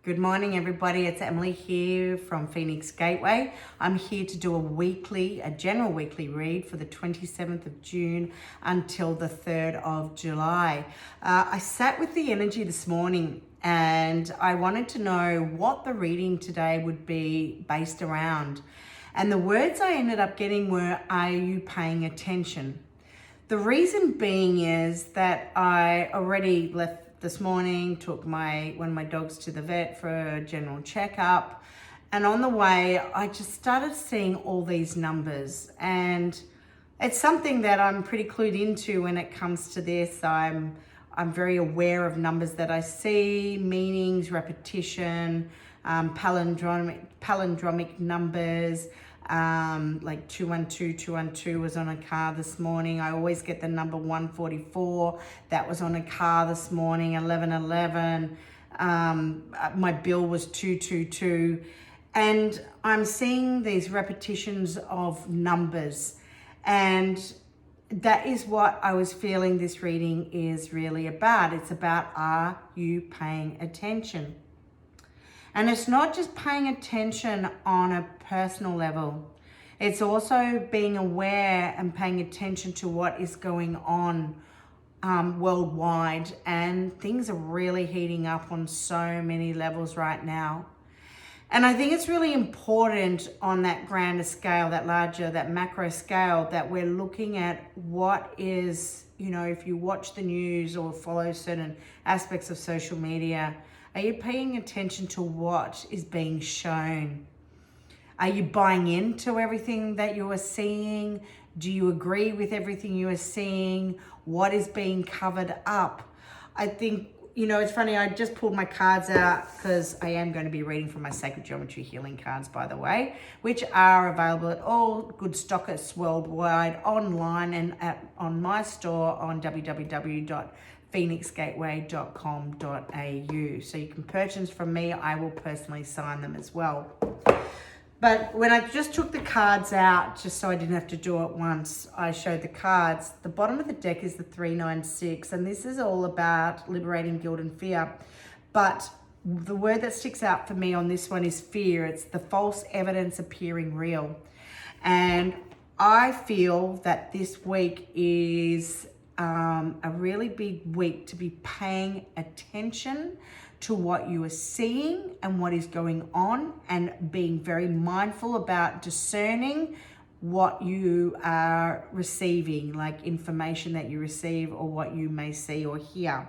Good morning, everybody. It's Emily here from Phoenix Gateway. I'm here to do a general weekly read for the 27th of June until the 3rd of July. I sat with the energy this morning and I wanted to know what the reading today would be based around. And the words I ended up getting were, are you paying attention? The reason being is that I already left this morning, took one of my dogs to the vet for a general checkup, and on the way I just started seeing all these numbers, and it's something that I'm pretty clued into when it comes to this. I'm very aware of numbers that I see, meanings, repetition, palindromic numbers. Like 212 was on a car this morning. I always get the number 144. That was on a car this morning. 1111. My bill was 222. And I'm seeing these repetitions of numbers. And that is what I was feeling this reading is really about. It's about, are you paying attention? And it's not just paying attention on a personal level. It's also being aware and paying attention to what is going on worldwide. And things are really heating up on so many levels right now. And I think it's really important on that grander scale, that larger, that macro scale, that we're looking at what is, if you watch the news or follow certain aspects of social media, are you paying attention to what is being shown? Are you buying into everything that you are seeing? Do you agree with everything you are seeing? What is being covered up? I think, it's funny, I just pulled my cards out because I am going to be reading from my Sacred Geometry Healing cards, by the way, which are available at all good stockists worldwide, online and on my store on www.phoenixgateway.com.au. So you can purchase from me. I will personally sign them as well. But when I just took the cards out, just so I didn't have to do it once, I showed the cards. The bottom of the deck is the 396, and this is all about liberating guilt and fear. But the word that sticks out for me on this one is fear. It's the false evidence appearing real. And I feel that this week is a really big week to be paying attention to what you are seeing and what is going on, and being very mindful about discerning what you are receiving, like information that you receive or what you may see or hear.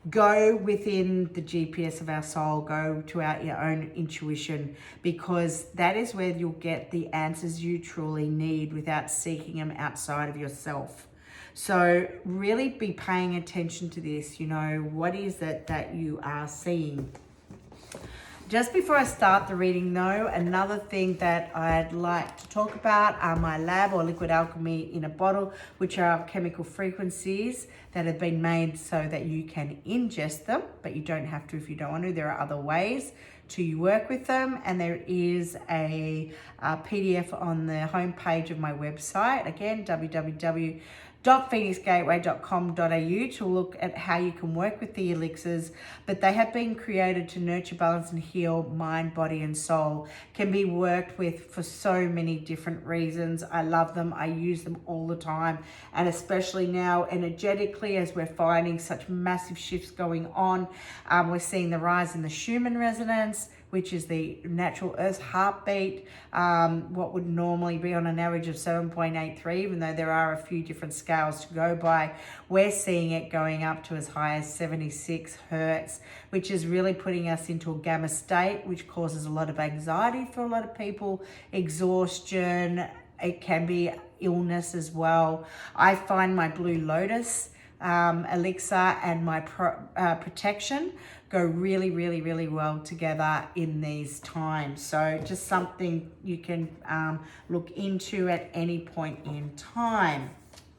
Go within the GPS of our soul, go to your own intuition, because that is where you'll get the answers you truly need without seeking them outside of yourself. So really be paying attention to this, what is it that you are seeing? Just before I start the reading though, another thing that I'd like to talk about are my lab or liquid alchemy in a bottle, which are chemical frequencies that have been made so that you can ingest them, but you don't have to if you don't want to. There are other ways to work with them, and there is a PDF on the homepage of my website, again www.phoenixgateway.com.au, to look at how you can work with the elixirs. But they have been created to nurture, balance and heal mind, body and soul. Can be worked with for so many different reasons. I love them. I use them all the time, and especially now energetically, as we're finding such massive shifts going on. We're seeing the rise in the Schumann resonance, which is the natural Earth's heartbeat, what would normally be on an average of 7.83, even though there are a few different scales to go by. We're seeing it going up to as high as 76 hertz, which is really putting us into a gamma state, which causes a lot of anxiety for a lot of people, exhaustion. It can be illness as well. I find my Blue Lotus elixir and my protection go really, really, really well together in these times. So just something you can look into at any point in time.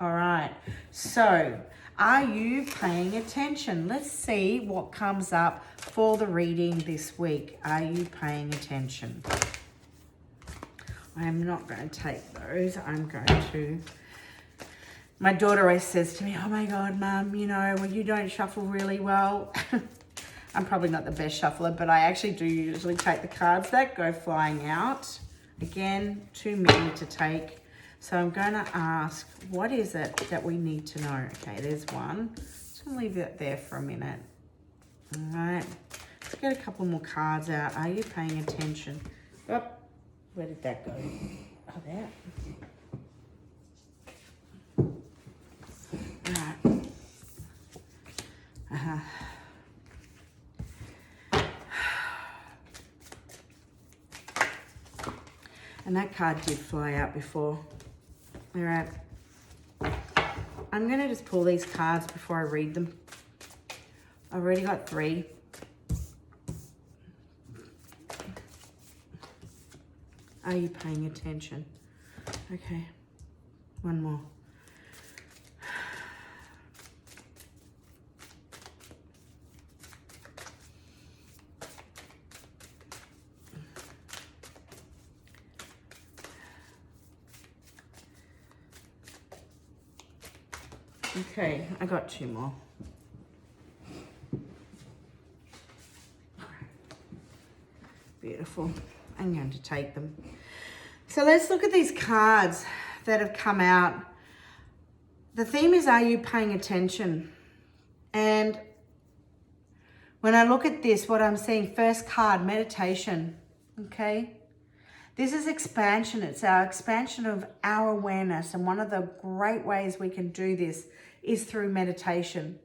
All right, so are you paying attention? Let's see what comes up for the reading this week. Are you paying attention? I am not going to take those. I'm going to My daughter always says to me, oh my God, Mum, you don't shuffle really well. I'm probably not the best shuffler, but I actually do usually take the cards that go flying out. Again, too many to take. So I'm going to ask, what is it that we need to know? Okay, there's one. Just going to leave it there for a minute. All right. Let's get a couple more cards out. Are you paying attention? Oh, where did that go? Oh, there. All right. And that card did fly out before. All right. I'm going to just pull these cards before I read them. I've already got 3. Are you paying attention? Okay. One more. Okay, I got 2 more. Beautiful. I'm going to take them. So let's look at these cards that have come out. The theme is, are you paying attention? And when I look at this, what I'm seeing, first card, meditation. Okay? This is expansion. It's our expansion of our awareness. And one of the great ways we can do this is through meditation.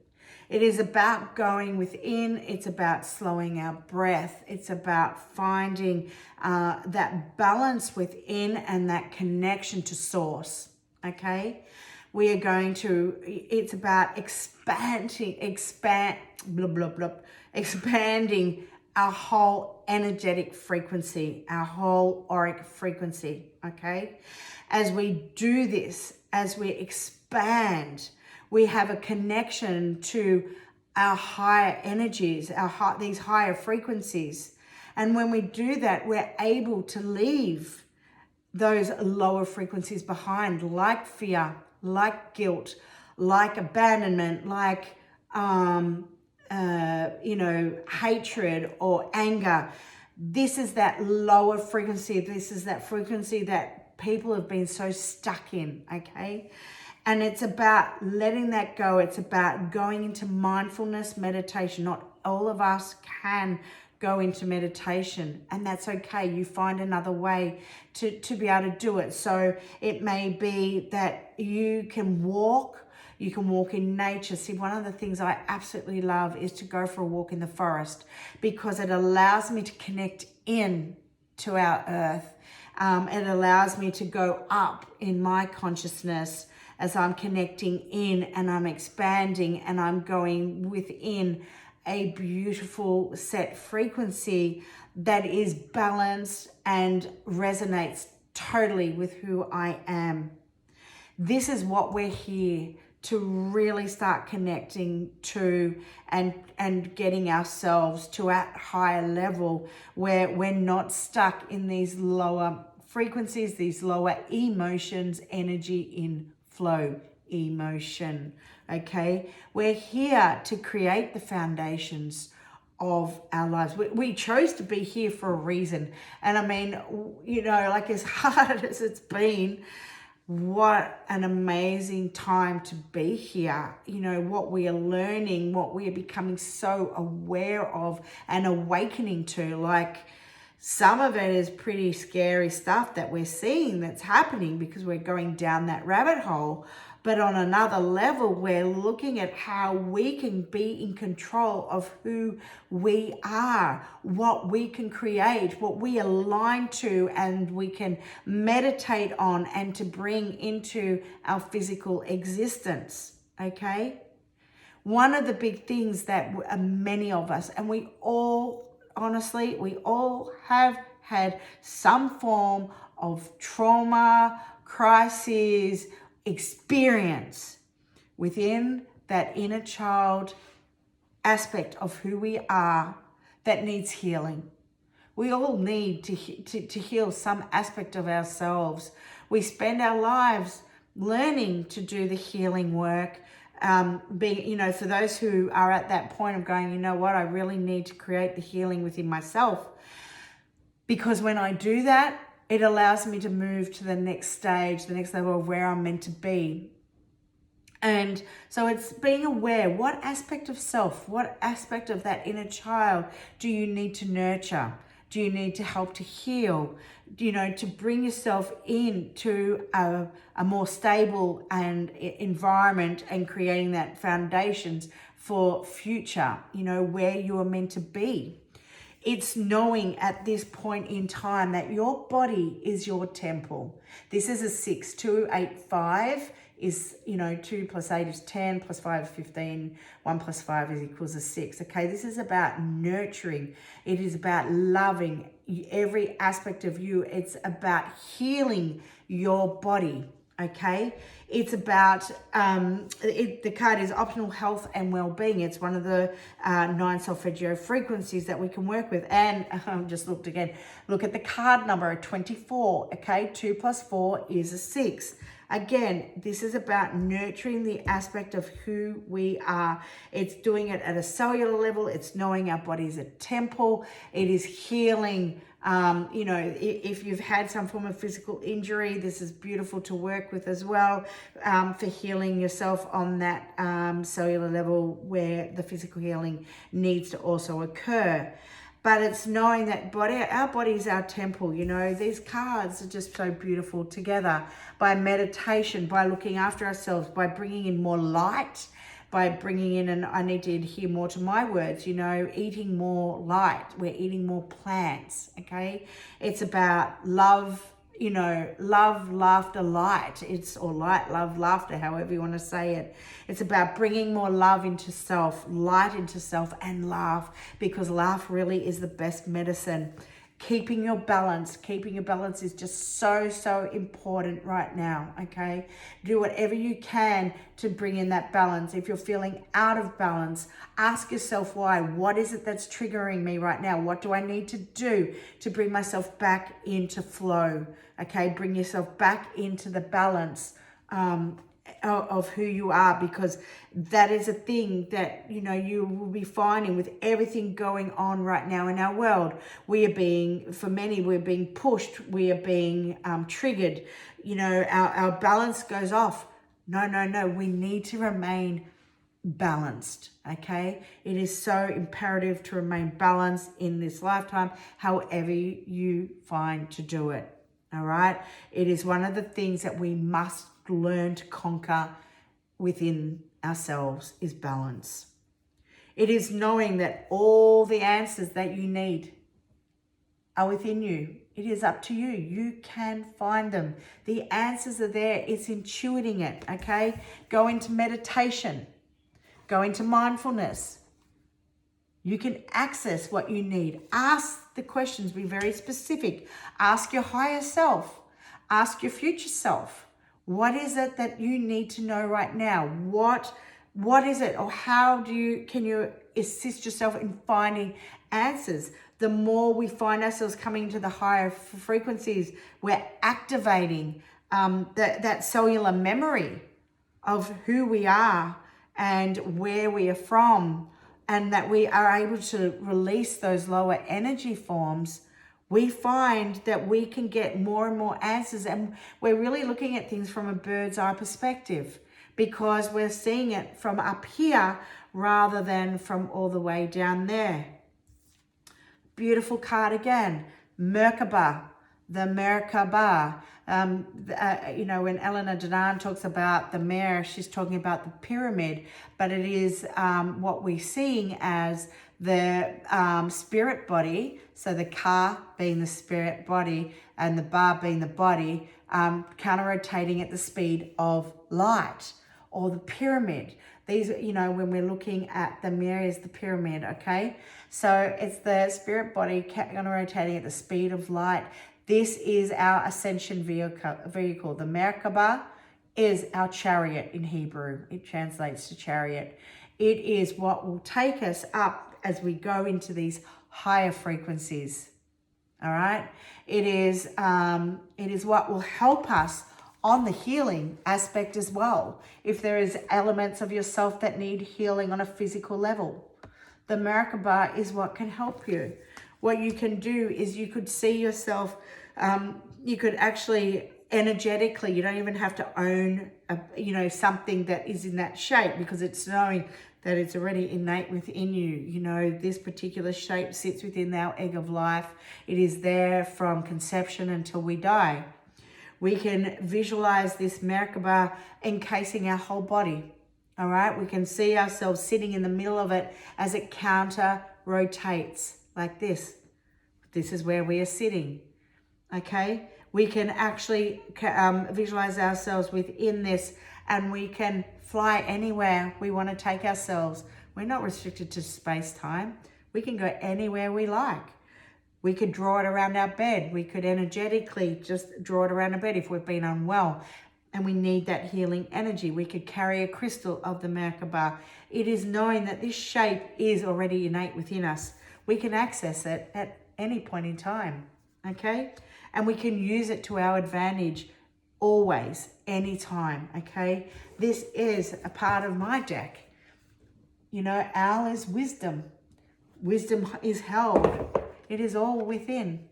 It is about going within. It's about slowing our breath. It's about finding that balance within and that connection to source. Okay? We are going to, it's about expanding our whole energetic frequency, our whole auric frequency, okay? As we do this, as we expand, we have a connection to our higher energies, these higher frequencies. And when we do that, we're able to leave those lower frequencies behind, like fear, like guilt, like abandonment, like hatred or anger. This is that lower frequency. This is that frequency that people have been so stuck in, okay? And it's about letting that go. It's about going into mindfulness meditation. Not all of us can go into meditation, and that's okay. You find another way to be able to do it. So it may be that you can walk in nature. See, one of the things I absolutely love is to go for a walk in the forest, because it allows me to connect in to our earth. It allows me to go up in my consciousness as I'm connecting in and I'm expanding and I'm going within a beautiful set frequency that is balanced and resonates totally with who I am. This is what we're here to really start connecting to and getting ourselves to a higher level where we're not stuck in these lower frequencies, these lower emotions, energy in flow, emotion, okay? We're here to create the foundations of our lives. We chose to be here for a reason. And I mean, like as hard as it's been, what an amazing time to be here. What we are learning, what we are becoming so aware of and awakening to. Like, some of it is pretty scary stuff that we're seeing that's happening because we're going down that rabbit hole. But on another level, we're looking at how we can be in control of who we are, what we can create, what we align to, and we can meditate on and to bring into our physical existence, okay? One of the big things that many of us, and we all have had some form of trauma, crisis, experience within that inner child aspect of who we are that needs healing. We all need to heal some aspect of ourselves. We spend our lives learning to do the healing work being, you know, for those who are at that point of going, you know what, I really need to create the healing within myself. Because when I do that, it allows me to move to the next stage, the next level of where I'm meant to be. And so it's being aware, what aspect of self, what aspect of that inner child do you need to nurture? Do you need to help to heal? You know, to bring yourself into a more stable and environment and creating that foundations for future, you know, where you are meant to be. It's knowing at this point in time that your body is your temple. This is a 6, 2, 8, 5 is, you know, 2 plus 8 is 10, plus 5 is 15, 1 plus 5 is equals a 6. Okay, this is about nurturing. It is about loving every aspect of you. It's about healing your body. Okay, it's about the card is optional health and well-being. It's one of the 9 solfeggio frequencies that we can work with. And just looked again, look at the card number 24. Okay, 2 plus 4 is a 6. Again, this is about nurturing the aspect of who we are. It's doing it at a cellular level. It's knowing our body is a temple. It is healing. You know, if you've had some form of physical injury, this is beautiful to work with as well, for healing yourself on that cellular level where the physical healing needs to also occur. But it's knowing that our body is our temple. You know, these cards are just so beautiful together by meditation, by looking after ourselves, by bringing in more light, by bringing in, and I need to adhere more to my words, you know, eating more light. We're eating more plants, okay? It's about love, you know, love, laughter, light. It's, or light, love, laughter, however you want to say it. It's about bringing more love into self, light into self, and laugh, because laugh really is the best medicine. Keeping your balance is just so important right now, okay? Do whatever you can to bring in that balance. If you're feeling out of balance, ask yourself why. What is it that's triggering me right now? What do I need to do to bring myself back into flow, okay? Bring yourself back into the balance of who you are, because that is a thing that, you know, you will be finding with everything going on right now in our world. We are being, for many, we're being pushed. We are being triggered. You know, our balance goes off. No. We need to remain balanced, okay? It is so imperative to remain balanced in this lifetime, however you find to do it, all right? It is one of the things that we must learn to conquer within ourselves, is balance. It is knowing that all the answers that you need are within you. It is up to you. You can find them. The answers are there. It's intuiting it, okay? Go into meditation. Go into mindfulness. You can access what you need. Ask the questions. Be very specific. Ask your higher self. Ask your future self. What is it that you need to know right now? What is it, or how can you assist yourself in finding answers? The more we find ourselves coming to the higher frequencies, we're activating that cellular memory of who we are and where we are from, and that we are able to release those lower energy forms. We find that we can get more and more answers, and we're really looking at things from a bird's eye perspective, because we're seeing it from up here rather than from all the way down there. Beautiful card again, Merkaba, the Merkaba. You know, when Eleanor Denan talks about the mare, she's talking about the pyramid, but it is what we're seeing as the spirit body. So the ka being the spirit body and the ba being the body, counter-rotating at the speed of light, or the pyramid. These, you know, when we're looking at the mirror, is the pyramid, okay? So it's the spirit body counter-rotating at the speed of light. This is our ascension vehicle. The Merkaba is our chariot in Hebrew. It translates to chariot. It is what will take us up as we go into these higher frequencies. All right. It is what will help us on the healing aspect as well. If there is elements of yourself that need healing on a physical level, the Merkaba is what can help you. What you can do is you could see yourself, you could actually energetically, you don't even have to own something that is in that shape, because it's knowing that it's already innate within you. This particular shape sits within our egg of life. It is there from conception until we die. We can visualize this Merkaba encasing our whole body. All right, we can see ourselves sitting in the middle of it as it counter rotates like this. This is where we are sitting. Okay, we can actually visualize ourselves within this, and we can fly anywhere we want to take ourselves. We're not restricted to space-time. We can go anywhere we like. We could draw it around our bed. We could energetically just draw it around our bed if we've been unwell and we need that healing energy. We could carry a crystal of the Merkaba. It is knowing that this shape is already innate within us. We can access it at any point in time, okay? And we can use it to our advantage always, anytime, okay? This is a part of my deck. Owl is wisdom. Wisdom is held. It is all within,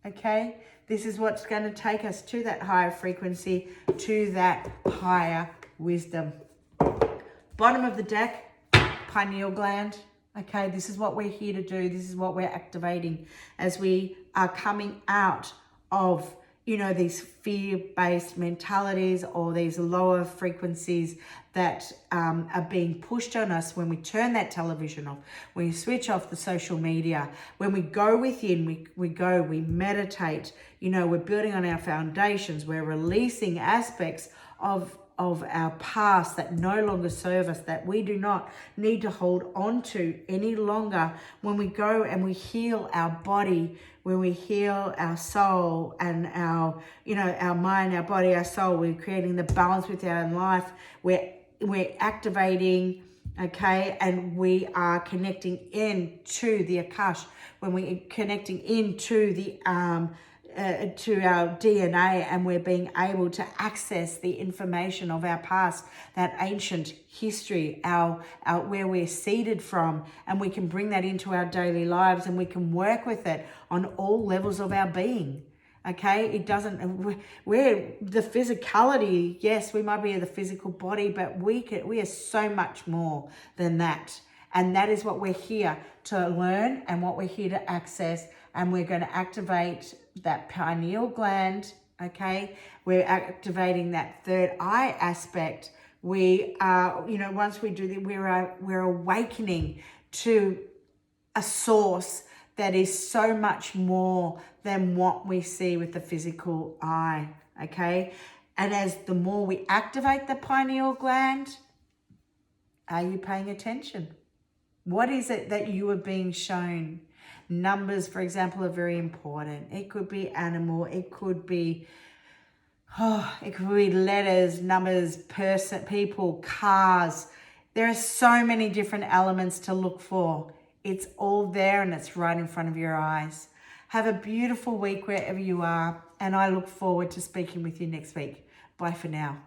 okay? This is what's going to take us to that higher frequency, to that higher wisdom. Bottom of the deck, pineal gland. Okay, this is what we're here to do. This is what we're activating as we are coming out of, these fear-based mentalities or these lower frequencies that are being pushed on us when we turn that television off, when we switch off the social media, when we go within, we meditate, we're building on our foundations, we're releasing aspects of our past that no longer serve us, that we do not need to hold on to any longer. When we go and we heal our body, when we heal our soul and our mind, our body, our soul, we're creating the balance with our life. We're activating, okay, and we are connecting into the Akash. When we're connecting into the to our DNA, and we're being able to access the information of our past, that ancient history, our where we're seeded from, and we can bring that into our daily lives, and we can work with it on all levels of our being. Okay, it doesn't, we're the physicality, yes, we might be the physical body, but we are so much more than that. And that is what we're here to learn and what we're here to access. And we're going to activate that pineal gland, okay? We're activating that third eye aspect. We are, once we do that, we're awakening to a source that is so much more than what we see with the physical eye, okay? And as the more we activate the pineal gland, are you paying attention? What is it that you are being shown? Numbers, for example, are very important. It could be animal. It could be letters, numbers, person, people, cars. There are so many different elements to look for. It's all there and it's right in front of your eyes. Have a beautiful week wherever you are, and I look forward to speaking with you next week. Bye for now.